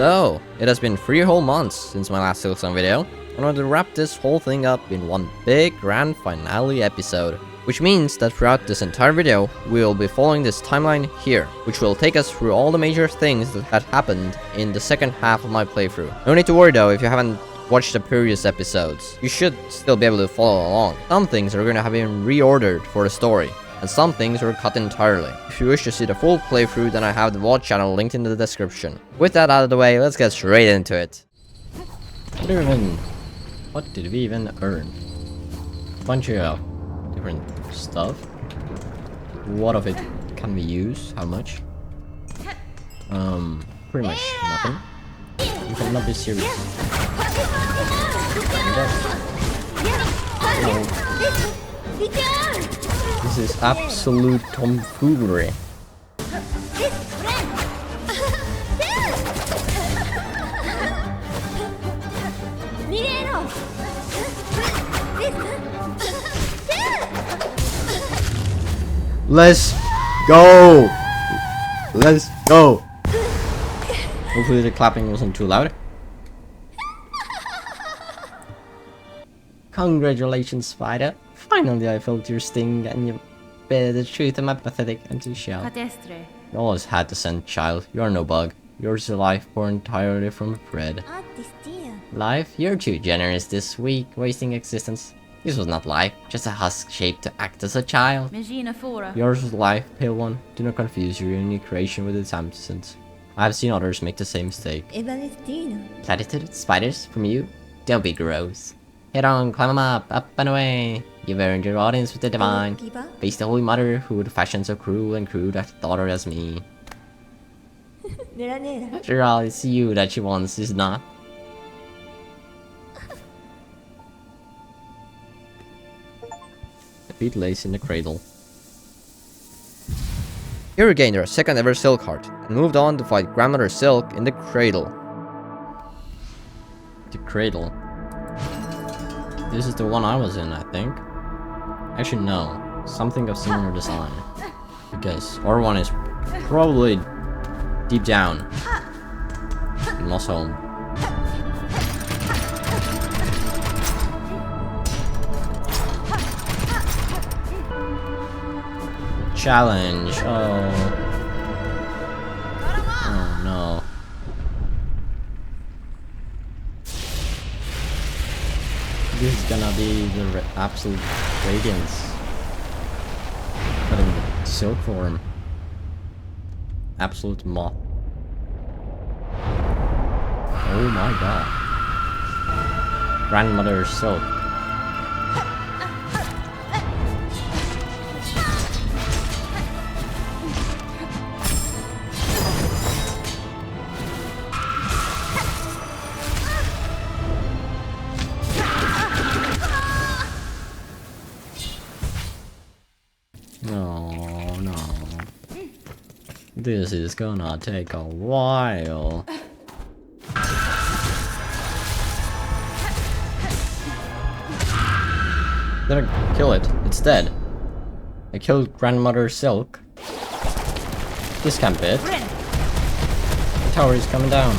So, it has been 3 whole months since my last Silksong video, and I want to wrap this whole thing up in one big grand finale episode. Which means that throughout this entire video, we will be following this timeline here, which will take us through all the major things that had happened in the second half of my playthrough. No need to worry though, if you haven't watched the previous episodes, you should still be able to follow along. Some things are going to have been reordered for the story, and some things were cut entirely. If you wish to see the full playthrough, then I have the VOD channel linked in the description. With that out of the way, let's get straight into it. What did we even earn? Bunch of different stuff. What of it can we use? How much? Pretty much nothing. You cannot be serious. No. This is absolute tomfoolery. Let's go! Let's go! Hopefully the clapping wasn't too loud. Congratulations, Spider. Finally I felt your sting and you bear the truth of my pathetic empty shell. You always had to send, child. You are no bug. Yours is a life born entirely from a thread. Life, you're too generous this week, wasting existence. This was not life, just a husk shaped to act as a child. Yours was life, pale one. Do not confuse your unique creation with its absence. I have seen others make the same mistake. Platitude, spiders, from you? Don't be gross. Head on, climb 'em up and away. You've earned your audience with the divine. Face the Holy Mother, who would fashion so cruel and crude a daughter as me. After all, it's you that she wants, is not? The feet lace in the cradle. You regained your second ever Silk Heart, and moved on to fight Grandmother Silk in the cradle. The cradle? This is the one I was in, I think. Actually, no. Something of similar design. Because our one is probably deep down in Lost Home. Challenge. Oh no. This is gonna be the absolute radiance. But in silk form. Absolute moth. Oh my god. Grandmother Silk. Oh no. This is gonna take a while. Did I kill it? It's dead. I killed Grandmother Silk. This can't be it. The tower is coming down.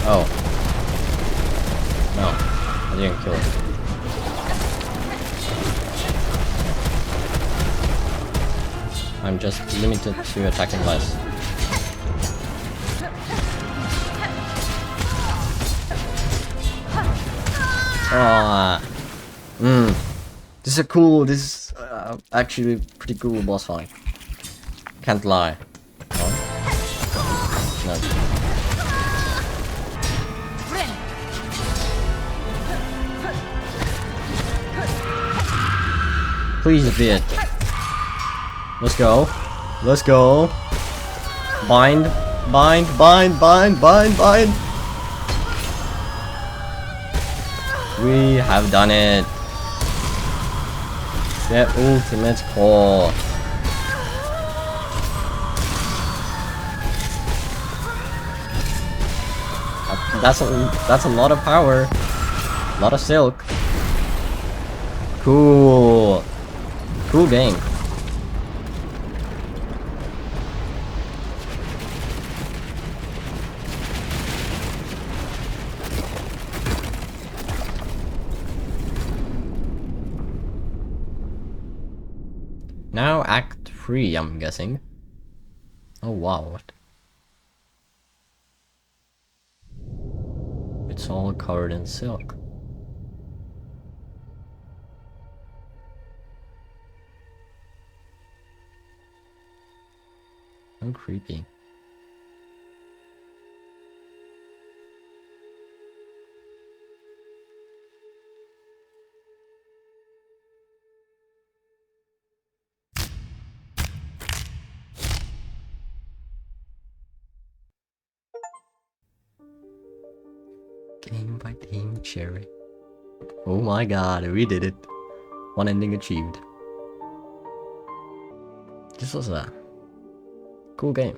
Oh. No. I didn't kill it. I'm just limited to attacking less. This is actually pretty cool boss fight. Can't lie. No. Please be it. Let's go. Let's go. Bind. Bind. Bind. Bind. Bind. Bind. We have done it. The ultimate core. That's a lot of power. A lot of silk. Cool. Cool game. Act 3, I'm guessing. Oh wow, what? It's all covered in silk. So creepy. Game by Game Cherry. Oh my god, we did it. One ending achieved. This was a cool game.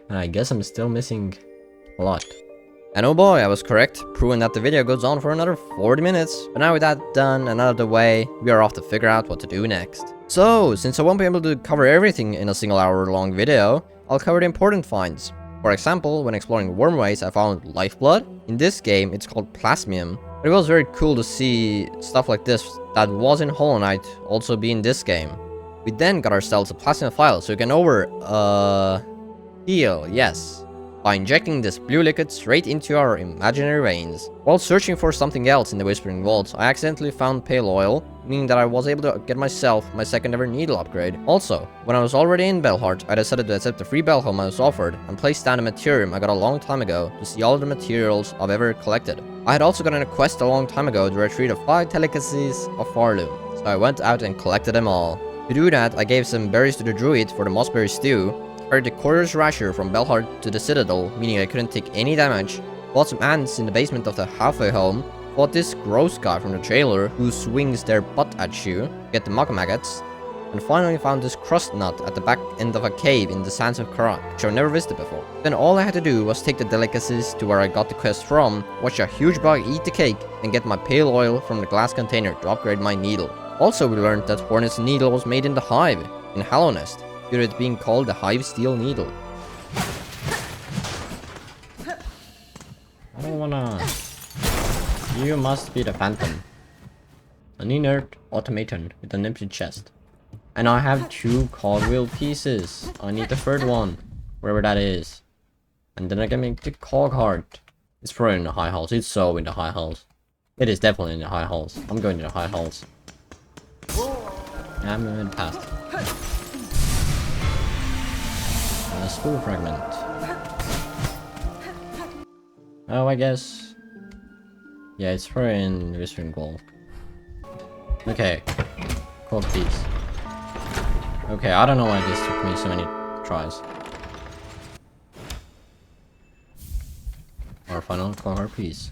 And I guess I'm still missing a lot. And oh boy, I was correct, proving that the video goes on for another 40 minutes. But now with that done and out of the way, we are off to figure out what to do next. So, since I won't be able to cover everything in a single hour long video, I'll cover the important finds. For example, when exploring wormways, I found lifeblood. In this game, it's called plasmium. But it was very cool to see stuff like this that was in Hollow Knight also be in this game. We then got ourselves a plasma vial, so we can heal, yes, by injecting this blue liquid straight into our imaginary veins. While searching for something else in the Whispering Vaults, I accidentally found pale oil, meaning that I was able to get myself my second ever needle upgrade. Also, when I was already in Belheart, I decided to accept the free Belhome I was offered and place down a Materium I got a long time ago to see all of the materials I've ever collected. I had also gotten a quest a long time ago to retrieve the 5 delicacies of Farloom, so I went out and collected them all. To do that, I gave some berries to the druid for the mossberry stew, carried the quarters rasher from Belheart to the Citadel, meaning I couldn't take any damage, bought some ants in the basement of the halfway home, fought this gross guy from the trailer who swings their butt at you, get the maggots, and finally found this crust nut at the back end of a cave in the sands of Karak, which I've never visited before. Then all I had to do was take the delicacies to where I got the quest from, watch a huge bug eat the cake, and get my pale oil from the glass container to upgrade my needle. Also, we learned that Hornet's needle was made in the hive, in Hallownest, due to it being called the Hive Steel Needle. I don't wanna... You must be the Phantom. An inert automaton with an empty chest. And I have 2 cogwheel pieces. I need the 3rd one, wherever that is. And then I can make the cog heart. It's probably in the high halls. It's so in the high halls. It is definitely in the high halls. I'm going to the high halls. I'm in the past. A spool fragment. Oh, I guess. Yeah, it's probably in Whispering Wall. Okay. Cog piece. Okay, I don't know why this took me so many tries. Our final cog heart piece.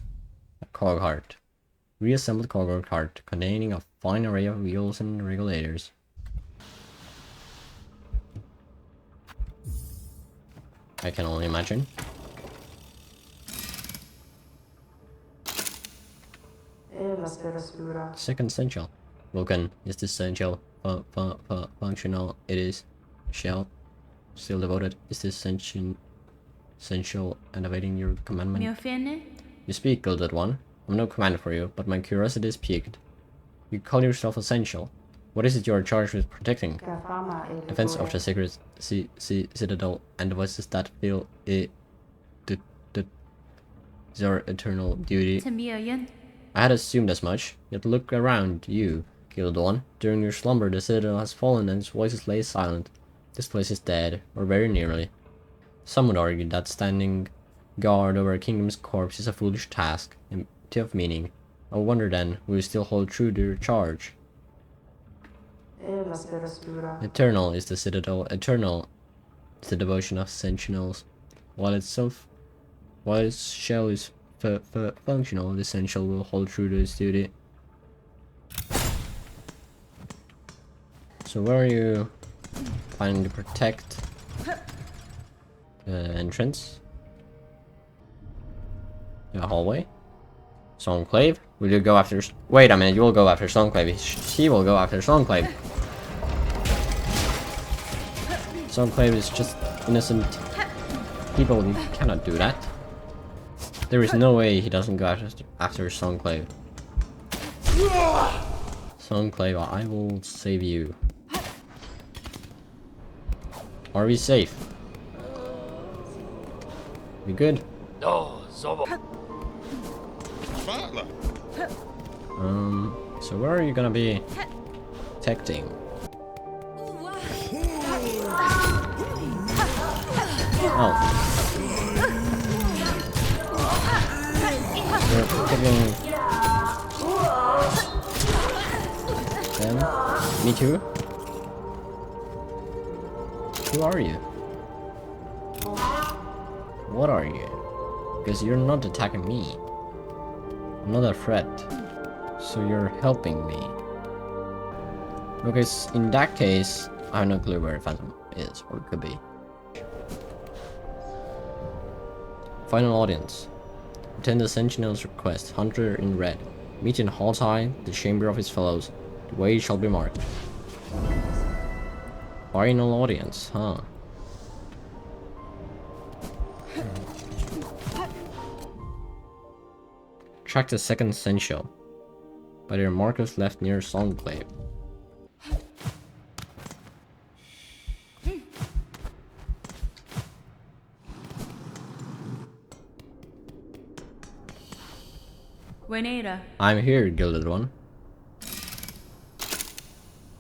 A cog heart. Reassembled cog heart containing a fine array of wheels and regulators. I can only imagine. Second essential. Vulcan, is this essential? Functional. It is. Shell. Still devoted. Is this essential and awaiting your commandment? You speak, Gilded One. I'm no commander for you, but my curiosity is piqued. You call yourself essential. What is it you are charged with protecting? Defense of the sacred citadel and the voices that feel it is your eternal duty. I had assumed as much, yet look around you, Gilded One. During your slumber, the citadel has fallen and its voices lay silent. This place is dead, or very nearly. Some would argue that standing guard over a kingdom's corpse is a foolish task, empty of meaning. I wonder then, will you still hold true to your charge? Eternal is the citadel, eternal is the devotion of sentinels. While its shell is functional, the essential will hold true to its duty. So where are you planning to protect the entrance? The hallway? Songclave? Will you go after... Wait a minute, you will go after Songclave. He will go after Songclave. Songclave is just innocent people. You cannot do that. There is no way he doesn't go after Songclave. Songclave, I will save you. Are we safe? We good? So where are you gonna be protecting? Oh. You're protecting them? Me too? Who are you? What are you? Because you're not attacking me. I'm not a threat. So you're helping me. Okay, in that case, I have no clue where Phantom is, or it could be. Final audience. Attend the Sentinel's request. Hunter in red. Meet in Hall High, the chamber of his fellows. The way shall be marked. Final audience, huh? Track the second Sensual by their markers left near Songclave. I'm here, Gilded One.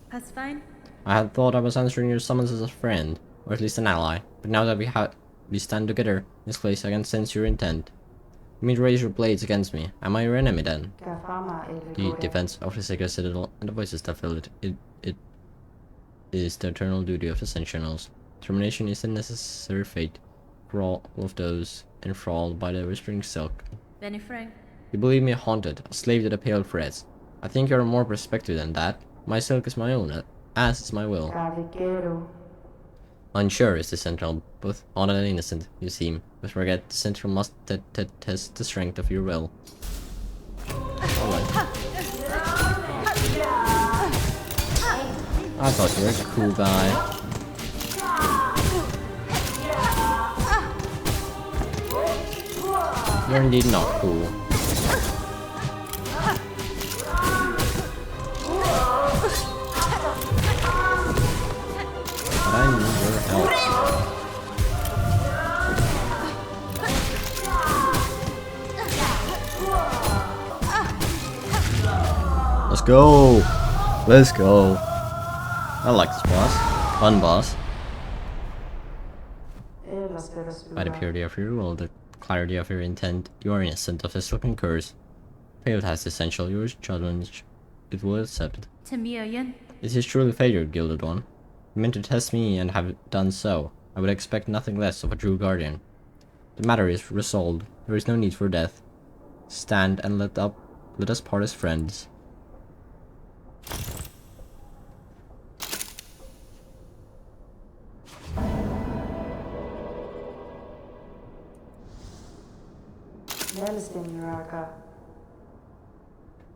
That's fine. I had thought I was answering your summons as a friend, or at least an ally, but now that we stand together in this place, I can sense your intent. You mean to raise your blades against me? Am I your enemy then? The defense of the sacred citadel and the voices that fill it. It is the eternal duty of the Sentinels. Termination is a necessary fate for all of those enthralled by the whispering silk. Benny Frank. You believe me haunted, a slave to the pale threads. I think you're more perspective than that. My silk is my own, as is my will. Unsure is the Sentinel, both honest and innocent, you seem. But forget, the Sentinel must test the strength of your will. Alright. I thought you were a cool guy. You're indeed not cool. But I need your help. Let's go! Let's go! I like this boss. Fun boss. By the purity of your will, the clarity of your intent, you are innocent of the silken curse. Failed has essential, your challenge it will accept. It is truly failure, Gilded One. You meant to test me and have done so. I would expect nothing less of a true guardian. The matter is resolved. There is no need for death. Stand and let us part as friends.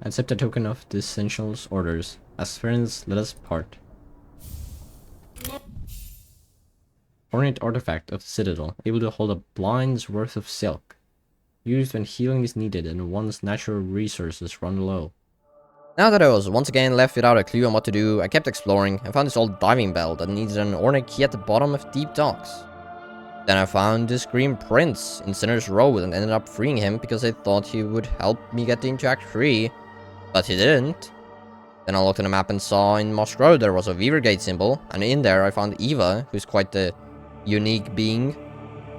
Accept a token of the Essential's orders. As friends, let us part. Ornate artifact of the Citadel, able to hold a blind's worth of silk. Used when healing is needed and one's natural resources run low. Now that I was once again left without a clue on what to do, I kept exploring and found this old diving bell that needed an ornate key at the bottom of deep docks. Then I found this green prince in Sinner's Road and ended up freeing him because I thought he would help me get into Act 3, but he didn't. Then I looked at the map and saw in Moss Road there was a Weaver Gate symbol, and in there I found Eva, who's quite the unique being,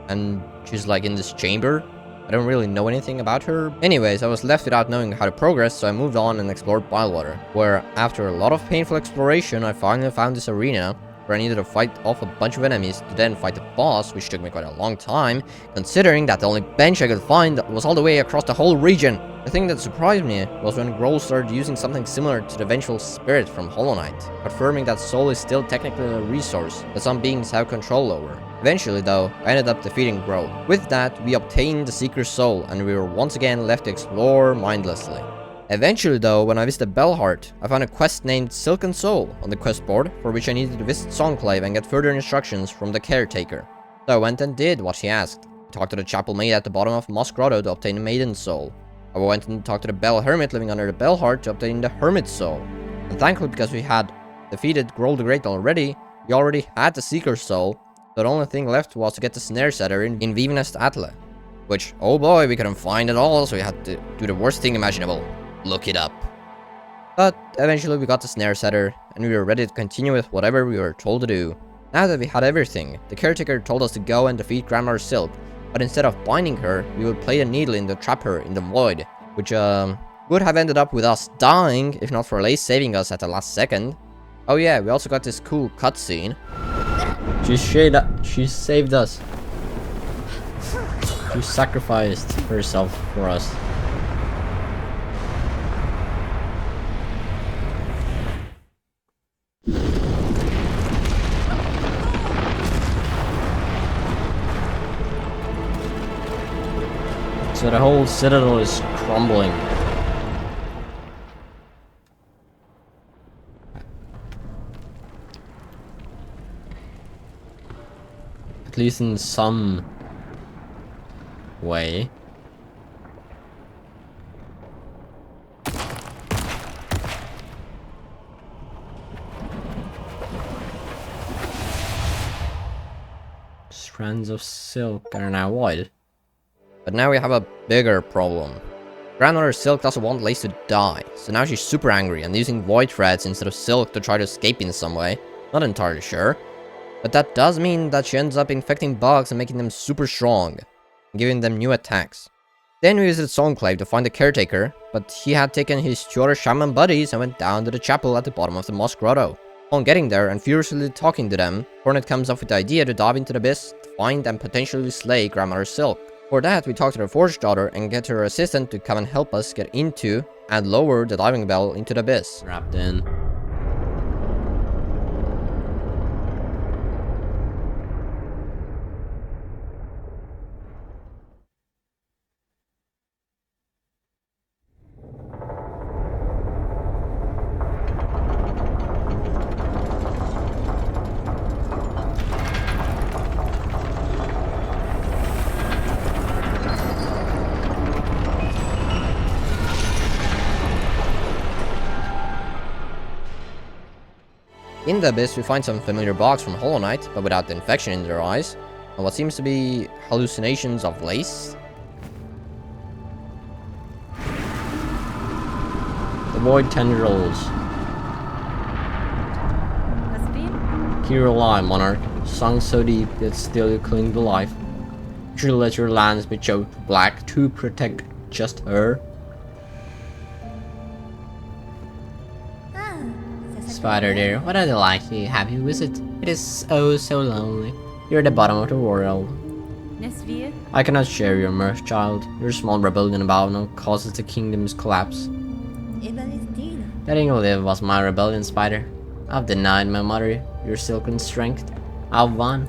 and she's like in this chamber. I don't really know anything about her. Anyways, I was left without knowing how to progress, so I moved on and explored Bylewater, where after a lot of painful exploration I finally found this arena where I needed to fight off a bunch of enemies to then fight the boss, which took me quite a long time, considering that the only bench I could find was all the way across the whole region. The thing that surprised me was when Grohl started using something similar to the vengeful spirit from Hollow Knight, confirming that soul is still technically a resource that some beings have control over. Eventually though, I ended up defeating Grohl. With that, we obtained the Seeker's Soul, and we were once again left to explore mindlessly. Eventually though, when I visited Bellheart, I found a quest named Silken Soul on the quest board, for which I needed to visit Songclave and get further instructions from the caretaker. So I went and did what she asked. I talked to the chapel maid at the bottom of Moss Grotto to obtain the Maiden's Soul. I went and talked to the Bell Hermit living under the Bellheart to obtain the Hermit's Soul. And thankfully, because we had defeated Grohl the Great already, we already had the Seeker's Soul, The only thing left was to get the snare setter in Vivenest Atle. Which, oh boy, we couldn't find at all, so we had to do the worst thing imaginable. Look it up. But eventually we got the snare setter, and we were ready to continue with whatever we were told to do. Now that we had everything, the caretaker told us to go and defeat Grandmother Silk, but instead of binding her, we would play a needle in to trap her in the void, which would have ended up with us dying if not for Lace saving us at the last second. Oh yeah, we also got this cool cutscene. She saved us. She sacrificed herself for us. So the whole citadel is crumbling. At least in some way. Strands of silk are now void. But now we have a bigger problem. Grandmother Silk doesn't want Lace to die, so now she's super angry and using void threads instead of silk to try to escape in some way. Not entirely sure. But that does mean that she ends up infecting bugs and making them super strong, and giving them new attacks. Then we visited Songclave to find the caretaker, but he had taken his two other shaman buddies and went down to the chapel at the bottom of the Moss Grotto. On getting there and furiously talking to them, Hornet comes up with the idea to dive into the abyss to find and potentially slay Grandmother Silk. For that, we talk to the Forge Daughter and get her assistant to come and help us get into and lower the diving bell into the abyss. Wrapped in. In the abyss, we find some familiar bugs from Hollow Knight, but without the infection in their eyes, and what seems to be hallucinations of Lace. The Void Tendrils. Keep alive, Monarch. Sunk so deep that still you cling to life. You should let your lands be choked black to protect just her. Spider dear, what a delightfully happy visit. It is oh so lonely. You're at the bottom of the world. I cannot share your mirth, child. Your small rebellion about now causes the kingdom's collapse. Letting you live was my rebellion, Spider. I've denied my mother your silken strength. I've won.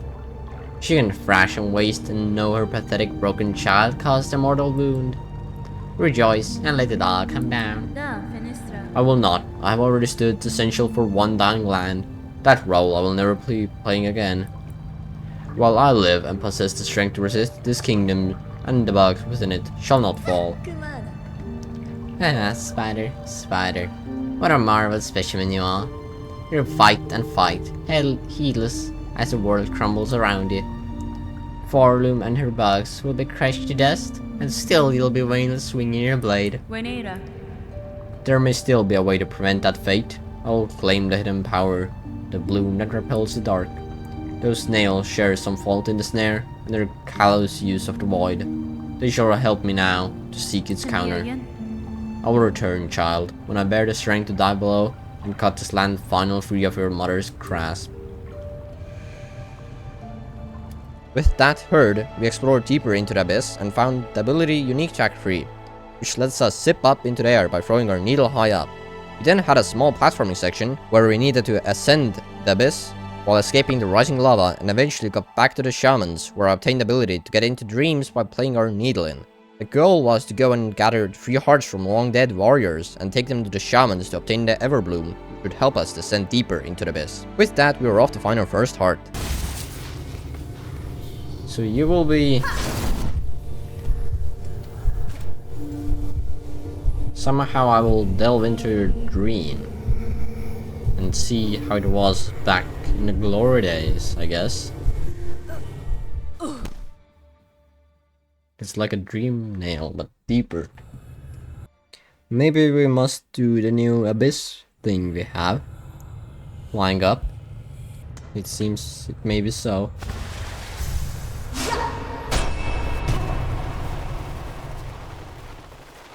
She can thrash and waste and know her pathetic broken child caused a mortal wound. Rejoice and let it all come down. I will not. I have already stood essential for one dying land. That role I will never be playing again. While I live and possess the strength to resist this kingdom, and the bugs within it shall not fall. Ah, Spider, Spider. What a marvelous specimen you are. You fight and fight, heedless, as the world crumbles around you. Forloom and her bugs will be crushed to dust, and still you'll be vainly swinging your blade. There may still be a way to prevent that fate. I will claim the hidden power, the bloom that repels the dark. Those snails share some fault in the snare, and their callous use of the void. They sure help me now, to seek its counter. I will return, child, when I bear the strength to dive below, and cut this land final free of your mother's grasp. With that heard, we explored deeper into the abyss, and found the ability unique to Act 3. Which lets us zip up into the air by throwing our needle high up. We then had a small platforming section where we needed to ascend the abyss while escaping the rising lava, and eventually got back to the shamans where I obtained the ability to get into dreams by playing our needle in. The goal was to go and gather 3 hearts from long dead warriors and take them to the shamans to obtain the Everbloom, which would help us descend deeper into the abyss. With that, we were off to find our first heart. So you will be... Somehow I will delve into your dream and see how it was back in the glory days, I guess. It's like a dream nail, but deeper. Maybe we must do the new abyss thing we have. Flying up. It seems it may be so.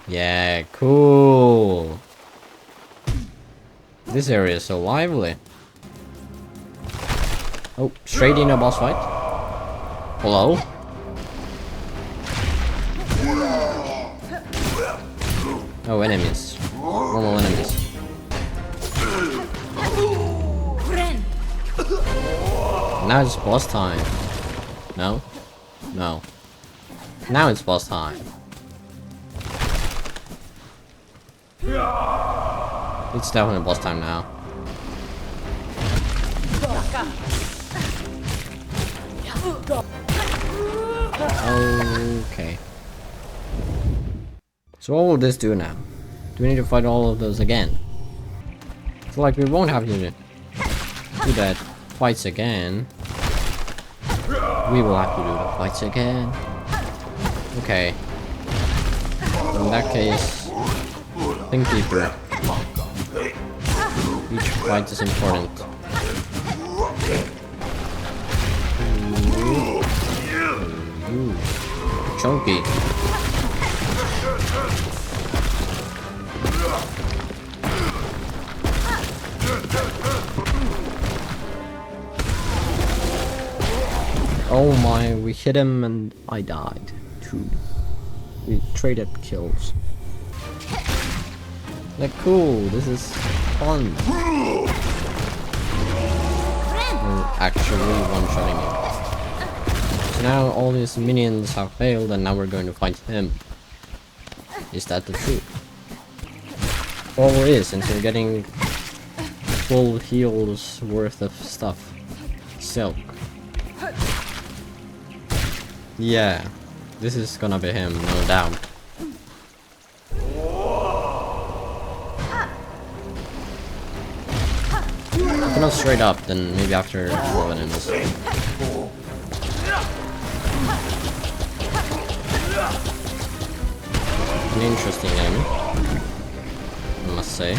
Yeah, cool. This area is so lively. Oh, straight in a boss fight. Hello? Oh, enemies. Normal enemies. Now it's boss time. No? No. Now it's boss time. It's definitely boss time now. Okay. So what will this do now? Do we need to fight all of those again? I feel like we won't have to do that fights again. We will have to do the fights again. Okay. In that case, think deeper. Each fight is important. Ooh. Chunky. Oh my, we hit him and I died too. We traded kills. Like, cool, this is fun. We're actually one-shotting him. So now all these minions have failed and now we're going to fight him. Is that the truth? Or it is, since we're getting full heals worth of stuff. Silk. Yeah, this is gonna be him, no doubt. If not straight up, then maybe after more enemies. An interesting enemy, I must say.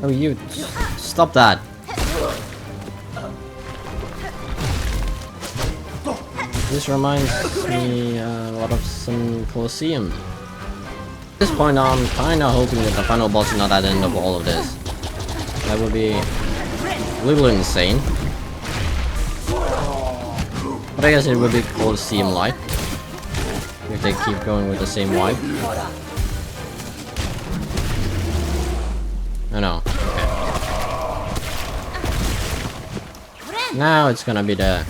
Oh, you stop that. This reminds me a lot of some Colosseum. At this point, I'm kinda hoping that the final boss is not at the end of all of this. That would be a little insane. But I guess it would be Colosseum-like if they keep going with the same vibe. Oh no. Okay. Now it's gonna be the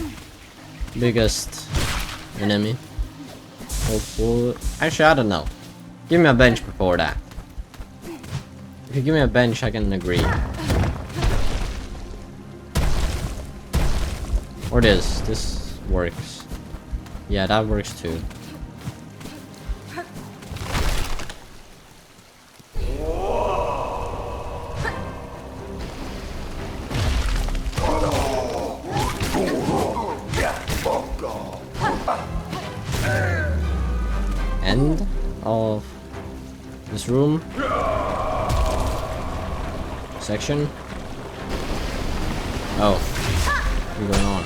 biggest enemy. Hopefully. Actually, I don't know. Give me a bench before that. If you give me a bench, I can agree. Or this. This works. Yeah, that works too. End of this room section. Oh, what's going on?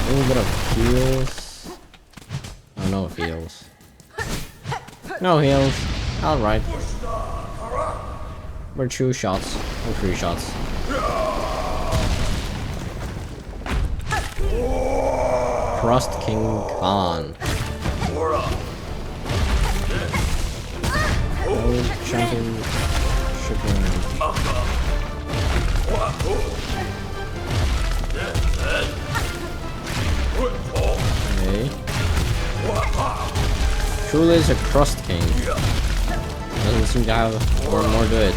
A little bit of heals. Oh, no heals. No heals. Alright. We're 2 shots. Or 3 shots. Frost King Khan. Oh, champion shipping. Okay. Truly is a Crust King. Doesn't seem to have more to it.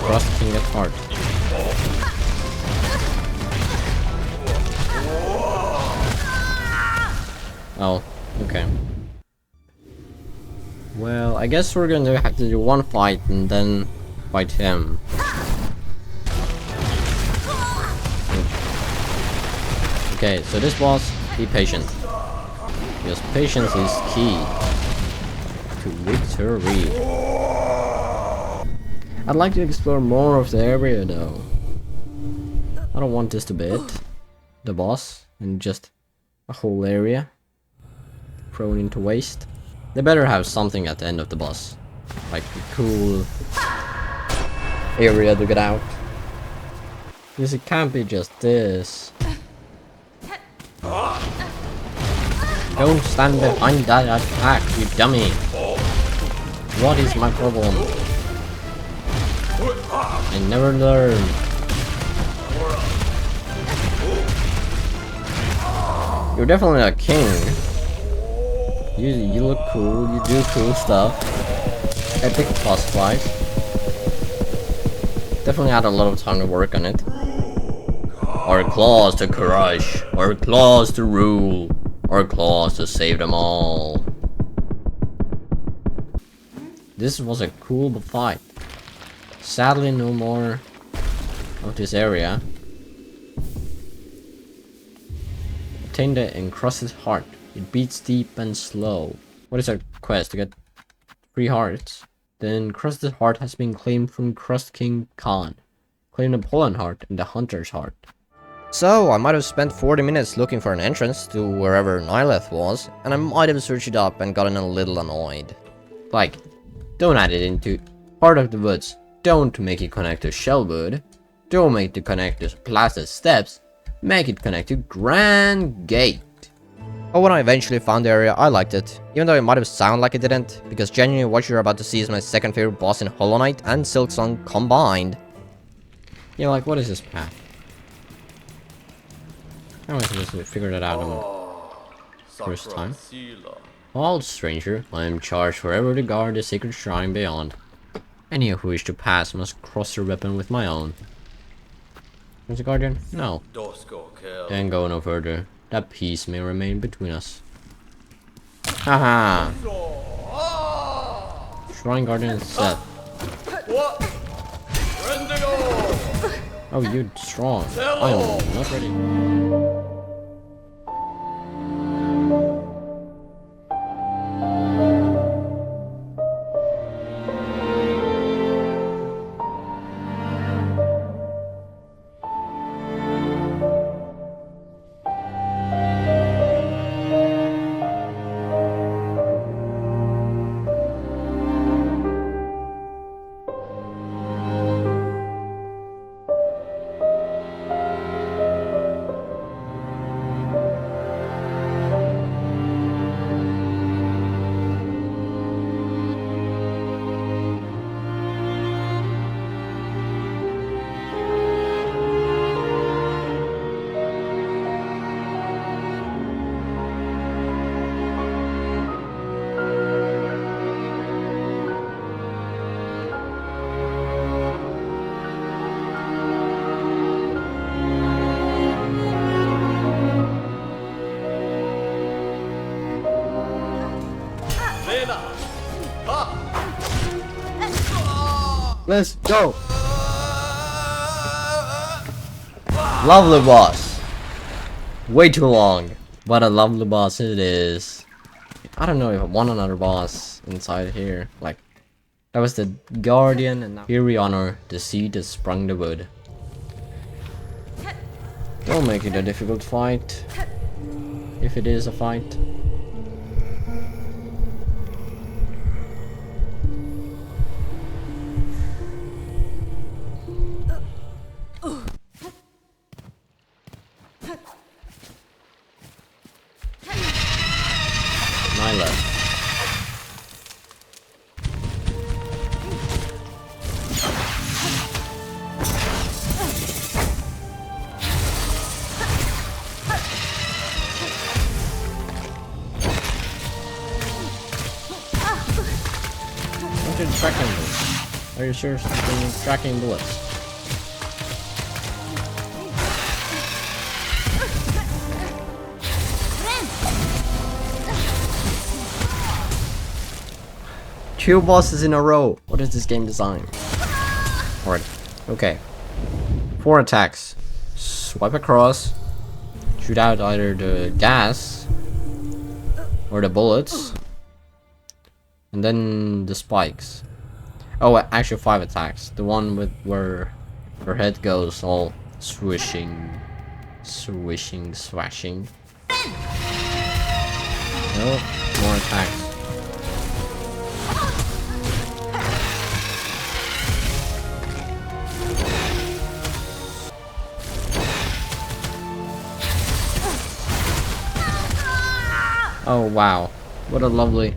Crust King at heart. Oh, okay. Well, I guess we're gonna have to do one fight and then fight him. Okay, so this boss, be patient. Because patience is key to victory. I'd like to explore more of the area though. I don't want this to be it. The boss and just a whole area thrown into waste. They better have something at the end of the boss. Like a cool area to get out. Because it can't be just this. Don't stand behind that attack, you dummy. What is my problem? I never learn. You're definitely a king. You look cool, you do cool stuff. Epic boss fight. Definitely had a lot of time to work on it. Our claws to crush, our claws to rule, our claws to save them all. This was a cool fight. Sadly, no more of this area. Obtain the encrusted heart. It beats deep and slow. What is our quest? To get 3 hearts. The encrusted heart has been claimed from Crust King Khan. Claim the Pollen heart and the Hunter's heart. So, I might have spent 40 minutes looking for an entrance to wherever Nyleth was, and I might have searched it up and gotten a little annoyed. Like, don't add it into part of the woods. Don't make it connect to Shellwood. Don't make it connect to Placid Steps. Make it connect to Grand Gate. But when I eventually found the area, I liked it. Even though it might have sounded like it didn't, because genuinely what you're about to see is my second favorite boss in Hollow Knight and Silksong combined. You're like, what is this path? How am I supposed to figure that out on the first time? Halt, stranger. I am charged forever to guard the sacred shrine beyond. Any who wish to pass must cross their weapon with my own. There's a guardian? No. Then go no further. That peace may remain between us. Haha. Shrine guardian set. Oh, you're strong. I am not ready. Let's go! Lovely boss! Way too long, but a lovely boss it is. I don't know if I want another boss inside here. Like, that was the Guardian, and now here we honor the seed that sprung the wood. Don't make it a difficult fight, if it is a fight. Tracking bullets. Are you sure something tracking bullets? 2 bosses in a row. What is this game designed? Alright, okay. 4 attacks. Swipe across. Shoot out either the gas or the bullets. And then the spikes. Oh, actually 5 attacks. The one with where her head goes all swishing, swashing. No, more attacks. Oh wow, what a lovely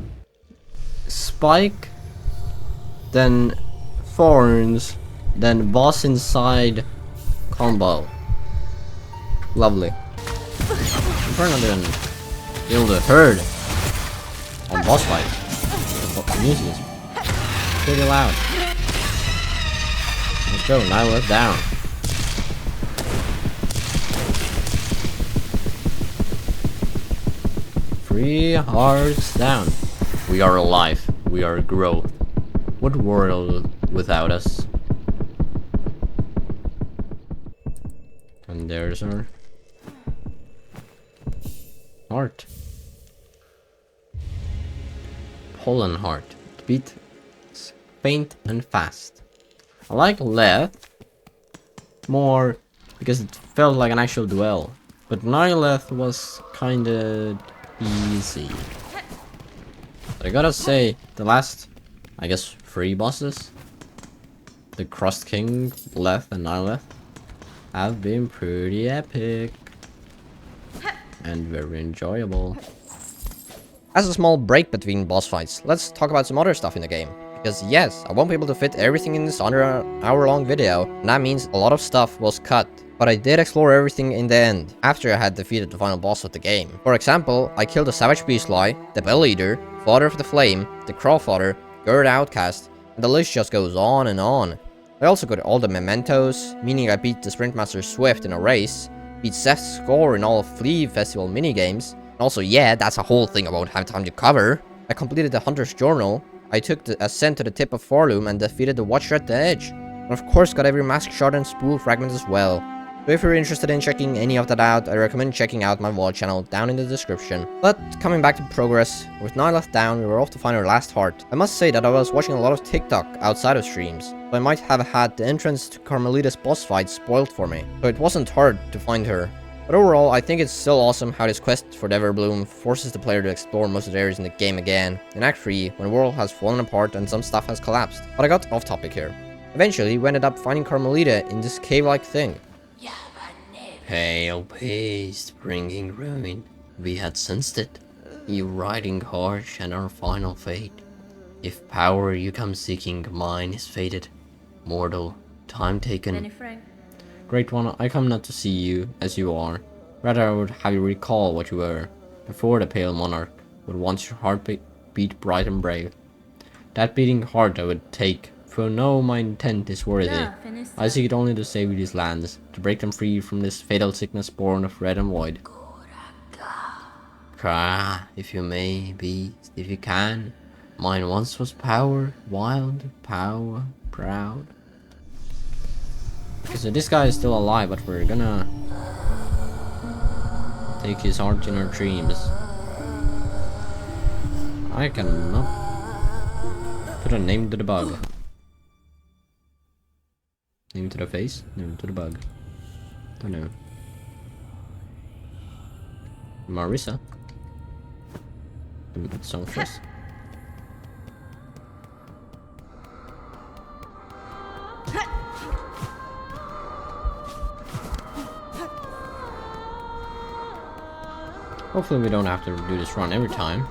spike, then thorns, then boss inside combo. Lovely. Inferno didn't kill the herd on boss fights. The music is pretty loud. Let's go, now let's down. Three hearts down. We are alive. We are growth. What world without us? And there's our heart. Pollen heart. The beat is faint and fast. I like Leth more because it felt like an actual duel. But Nihileth was kinda easy. But I gotta say, the last, I guess, 3 bosses, the Crust King, Leth, and Nihileth, have been pretty epic and very enjoyable. As a small break between boss fights, let's talk about some other stuff in the game. Because yes, I won't be able to fit everything in this under an hour-long video, and that means a lot of stuff was cut. But I did explore everything in the end, after I had defeated the final boss of the game. For example, I killed the Savage Beastly, the Bell Eater, Father of the Flame, the Crawfather, Gird Outcast, and the list just goes on and on. I also got all the mementos, meaning I beat the Sprintmaster Swift in a race, beat Seth's score in all of Flea Festival minigames, and also yeah, that's a whole thing I won't have time to cover. I completed the Hunter's Journal, I took the ascent to the tip of Forloom and defeated the Watcher at the Edge, and of course got every mask shard and spool fragment as well. So if you're interested in checking any of that out, I recommend checking out my VOD channel down in the description. But coming back to progress, with Nihileth down, we were off to find our last heart. I must say that I was watching a lot of TikTok outside of streams, so I might have had the entrance to Carmelita's boss fight spoiled for me, so it wasn't hard to find her. But overall, I think it's still awesome how this quest for the Everbloom forces the player to explore most of the areas in the game again, in Act 3, when the world has fallen apart and some stuff has collapsed. But I got off topic here. Eventually, we ended up finding Carmelita in this cave-like thing. Pale paste, bringing ruin. We had sensed it. You riding harsh and our final fate. If power you come seeking, mine is fated. Mortal, time taken. Great one, I come not to see you as you are. Rather I would have you recall what you were, before the pale monarch would once your heart beat bright and brave. That beating heart I would take, for no my intent is worthy. I seek it only to save these lands, to break them free from this fatal sickness born of red and void. Cry, if you may, beast, if you can. Mine once was power, wild, power, proud. Okay, so this guy is still alive, but we're gonna take his heart in our dreams. I cannot put a name to the bug. Name to the face, name to the bug. Don't know. Marissa. Song first. Hopefully we don't have to do this run every time.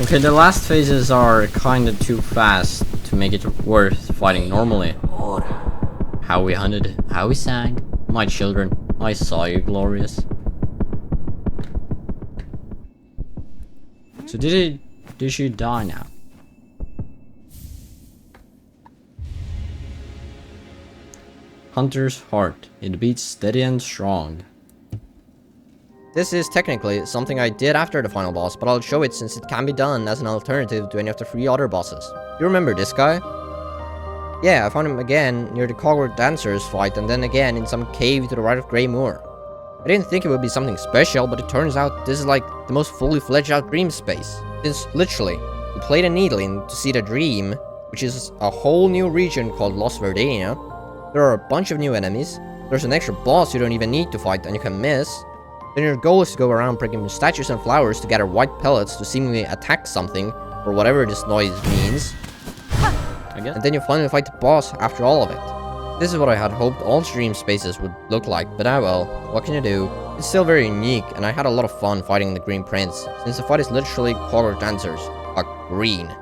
Okay, the last phases are kinda too fast to make it worth fighting normally. How we hunted, how we sang. My children, I saw you glorious. So did she die now? Hunter's heart. It beats steady and strong. This is technically something I did after the final boss, but I'll show it since it can be done as an alternative to any of the 3 other bosses. You remember this guy? Yeah, I found him again near the Cogward Dancers fight and then again in some cave to the right of Grey Moor. I didn't think it would be something special, but it turns out this is like the most fully fledged out dream space. Since literally, you play the needle in to see the dream, which is a whole new region called Lost Verdania. There are a bunch of new enemies, there's an extra boss you don't even need to fight and you can miss. Then your goal is to go around breaking statues and flowers to gather white pellets to seemingly attack something, or whatever this noise means. And then you finally fight the boss after all of it. This is what I had hoped all stream spaces would look like, but ah well, what can you do? It's still very unique, and I had a lot of fun fighting the Green Prince, since the fight is literally Cogward Dancers, but green.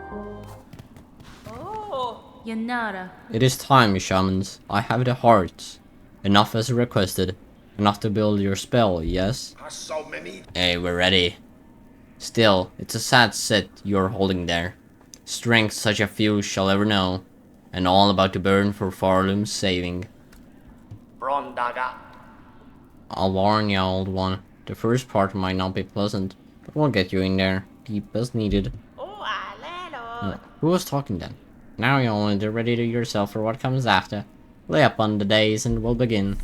Oh, Yanara. It is time, you shamans. I have the heart. Enough as requested. Enough to build your spell, yes? So many. Hey, we're ready. Still, it's a sad set you're holding there. Strength such a few shall ever know. And all about to burn for Farlum's saving. Brondaga. I'll warn ya, old one. The first part might not be pleasant, but we'll get you in there, deep as needed. Who was talking then? Now you only to ready to yourself for what comes after. Lay up on the days and we'll begin.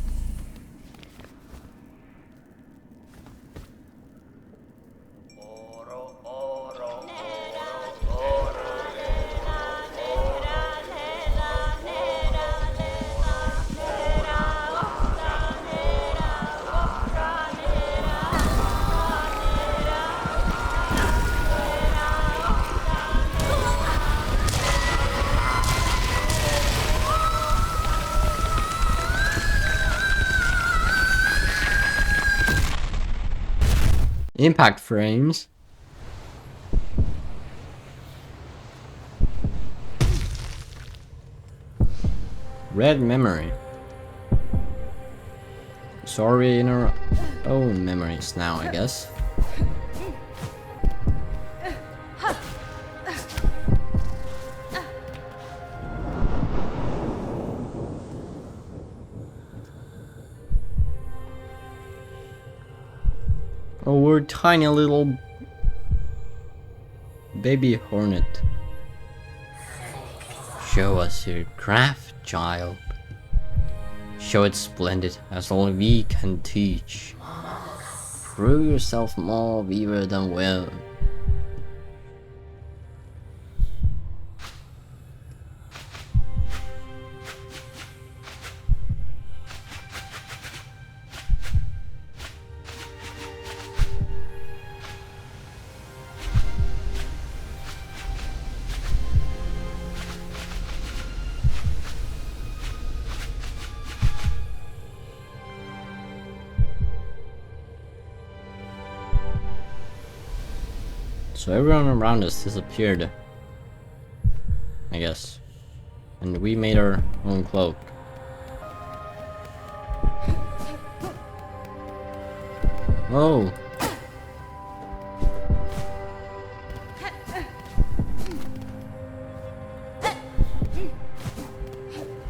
Impact frames. Red memory. Sorry in our own memories now, I guess. Oh, we're tiny little baby hornet. Show us your craft, child. Show it splendid, as only we can teach. Prove yourself more weaver than will. So everyone around us disappeared, I guess, and we made our own cloak. Oh!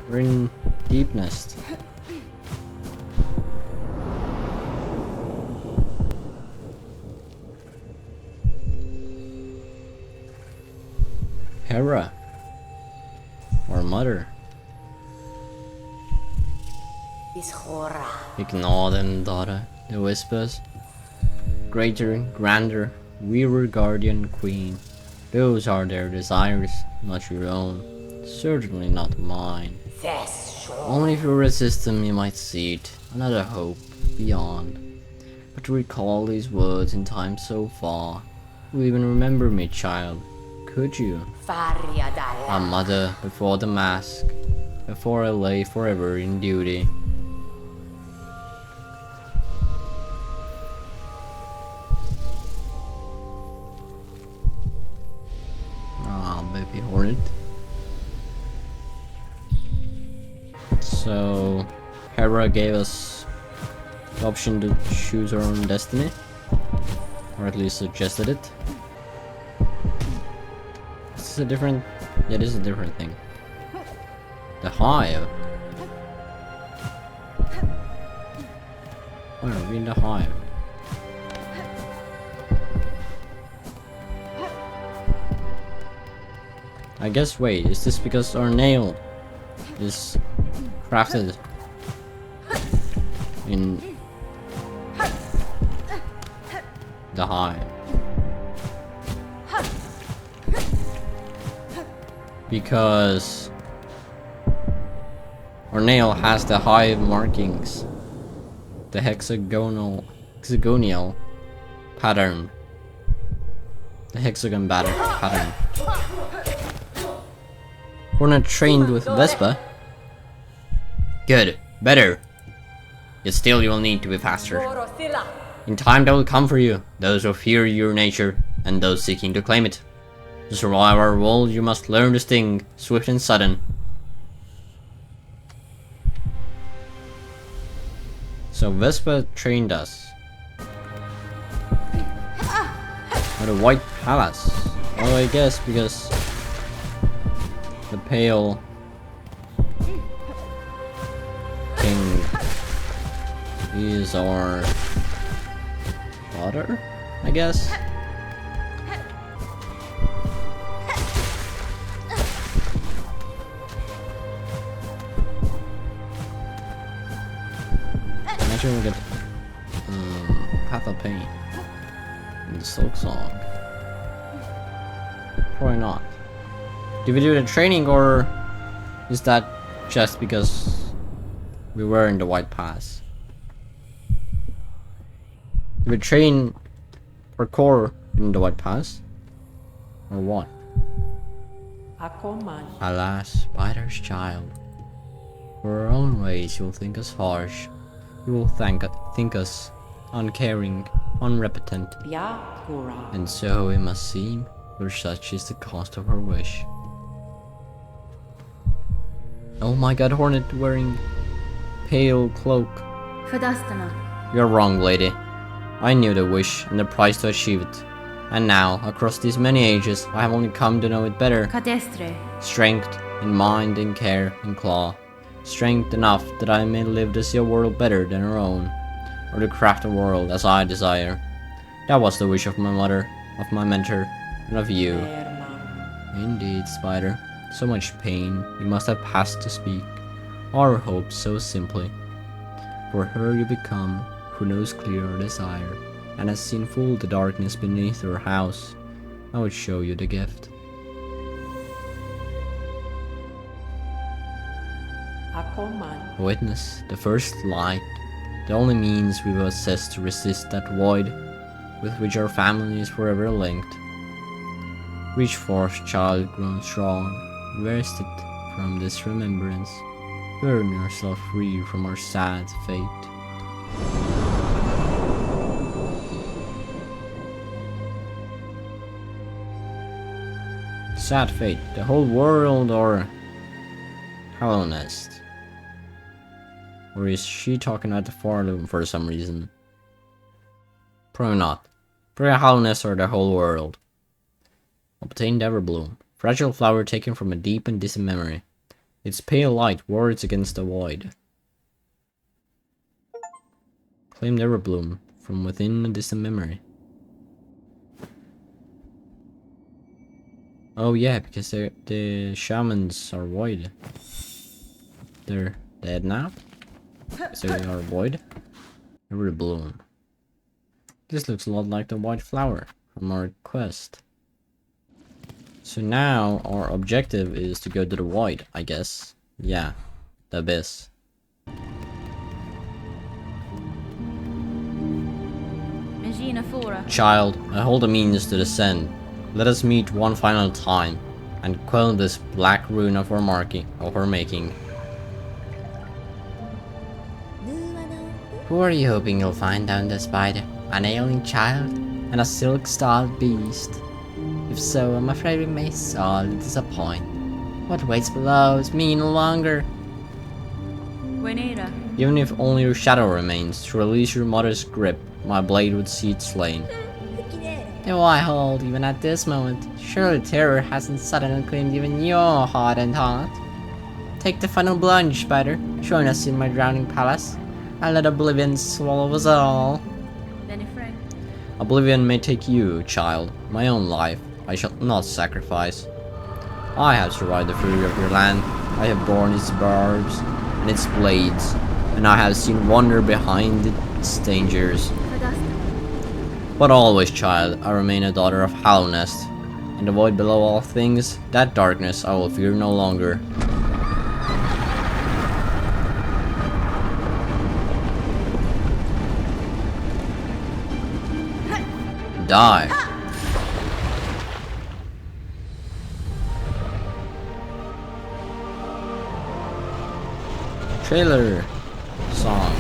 We're in Deep Nest. Hera, or mother. Ignore them, daughter, the whispers. Greater, grander, weaver, guardian, queen. Those are their desires, not your own. Certainly not mine. Only if you resist them you might see it, another hope beyond. But to recall these words in time so far, will you even remember me, child? Could you? A mother before the mask, before I lay forever in duty. hornet. So Hera gave us the option to choose our own destiny, or at least suggested it. This is a different, yeah, this is a different thing. The hive. Why are we in the hive? I guess, wait, is this because our nail is crafted in the hive? Because our nail has the hive markings, the hexagonal pattern, the hexagon pattern. We're not trained with Vespa. Good, better. Yet still you will need to be faster. In time they will come for you, those who fear your nature, and those seeking to claim it. To survive our world, you must learn to sting, swift and sudden. So Vespa trained us. At a white palace. Oh, I guess because the pale king is our daughter, I guess. Imagine we get Path of Pain in the Silksong. Probably not. Did we do the training, or is that just because we were in the White Pass? Did we train parkour in the White Pass? Or what? Alas, Spider's child. For our own ways you will think us harsh. You will think us uncaring, unrepentant. And so it must seem, for such is the cost of her wish. Oh my god, Hornet wearing pale cloak. You're wrong, lady. I knew the wish and the price to achieve it. And now, across these many ages, I have only come to know it better. Strength in mind, in care, in claw. Strength enough that I may live to see a world better than her own, or to craft a world as I desire. That was the wish of my mother, of my mentor, and of you. Indeed, Spider. So much pain you must have passed to speak, our hopes so simply. For her you become, who knows clear desire, and has seen full the darkness beneath her house. I would show you the gift. Witness the first light, the only means we possess to resist that void with which our family is forever linked. Reach forth, child grown strong, wrest it from this remembrance, burn yourself free from our sad fate. Sad fate, the whole world, or Hollow Nest? Or is she talking about the Farloom for some reason? Probably not. Probably Hollow Nest or the whole world. Obtained Everbloom. Fragile flower taken from a deep and distant memory. Its pale light wards against the void. Claimed Everbloom from within a distant memory. Oh yeah, because the shamans are void. They're dead now? So they are void. Everbloom. This looks a lot like the white flower from our quest. So now our objective is to go to the void, I guess. Yeah, the abyss. Child, I hold the means to descend. Let us meet one final time and quell this black ruin of our making. Who are you hoping you'll find down the spider? An ailing child? And a silk-starred beast? If so, I'm afraid we may sorely disappoint. What waits below is me no longer. Buenera. Even if only your shadow remains, to release your mother's grip, my blade would see it slain. And why hold even at this moment? Surely terror hasn't suddenly claimed even your heart and heart. Take the final plunge, Spider. Join us in my drowning palace, and let oblivion swallow us all. Benny Frank. Oblivion may take you, child. My own life I shall not sacrifice. I have survived the fury of your land. I have borne its barbs and its blades, and I have seen wonder behind its dangers. But always, child, I remain a daughter of Hallownest. In the void below all things, that darkness I will fear no longer. Die. Trailer song.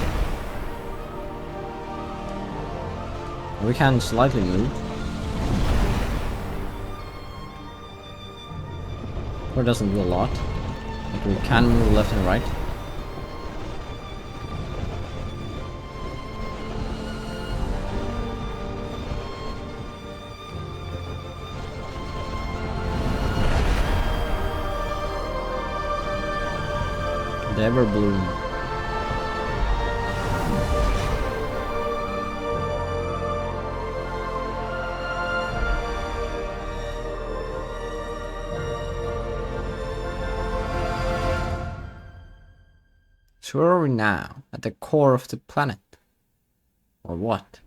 We can slightly move. Or doesn't do a lot. But we can move left and right. The Everbloom. So where are we now? At the core of the planet? Or what?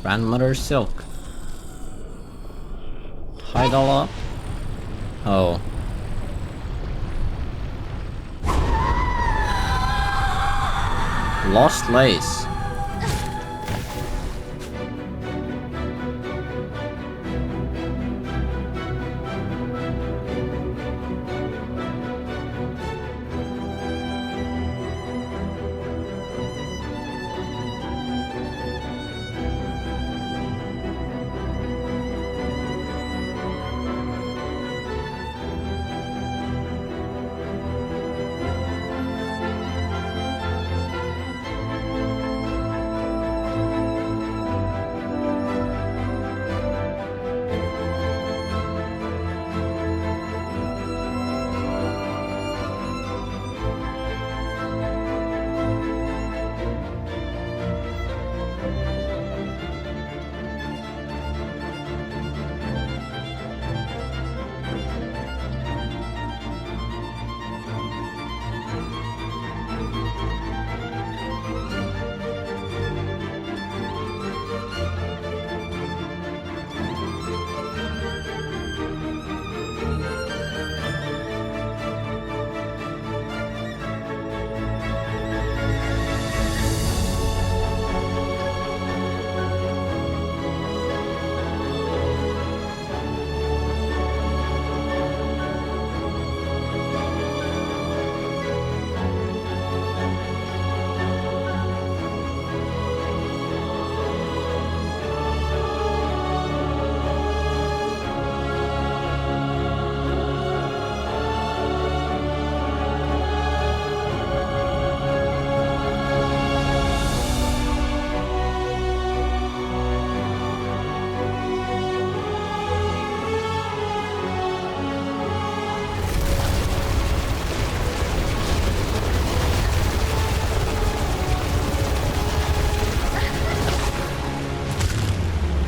Grandmother Silk. Hide all up? Oh. Lost lace.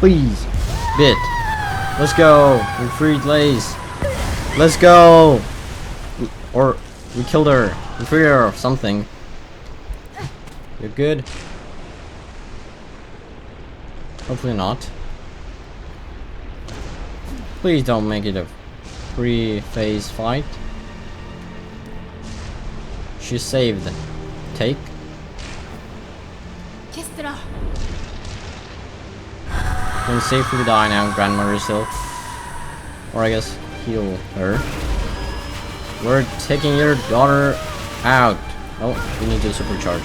Please. Bit. Let's go. We freed Lace. Let's go. Or we killed her. We freed her of something. You're good. Hopefully not. Please don't make it a free-phase fight. She saved. Take. can safely die now, Grandmother Silk. Or I guess heal her. We're taking your daughter out. Oh, we need to supercharge.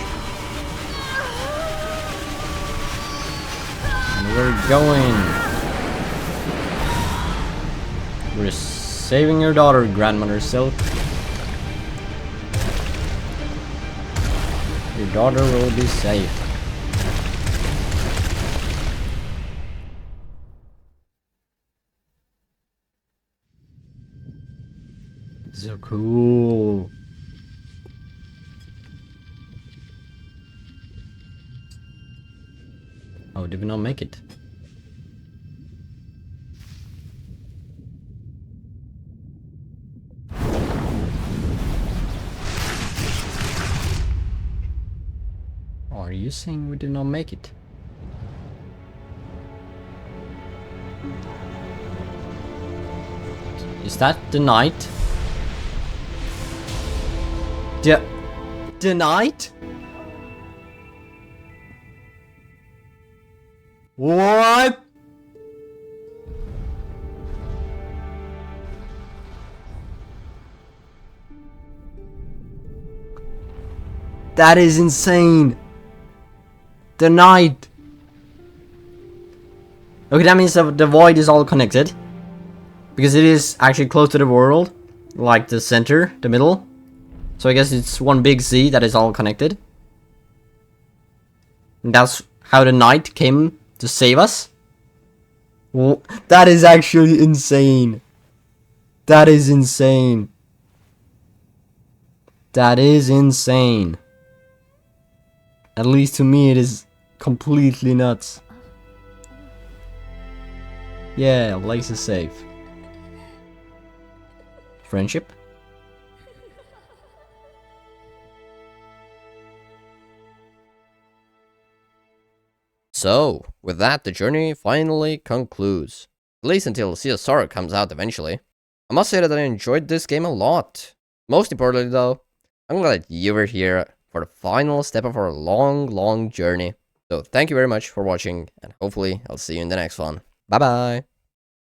And we're going. We're saving your daughter, Grandmother Silk. Your daughter will be safe. So cool. Oh, did we not make it? Are you saying we did not make it? Is that the night? The night? What? That is insane. The night. Okay, that means the void is all connected. Because it is actually close to the world. Like the center, the middle. So I guess it's one big sea that is all connected. And that's how the night came to save us. That is actually insane. That is insane. That is insane. At least to me it is completely nuts. Yeah, Lace is safe. Friendship? So, with that, the journey finally concludes. At least until CSR comes out eventually. I must say that I enjoyed this game a lot. Most importantly though, I'm glad that you were here for the final step of our long journey. So thank you very much for watching, and hopefully I'll see you in the next one. Bye bye!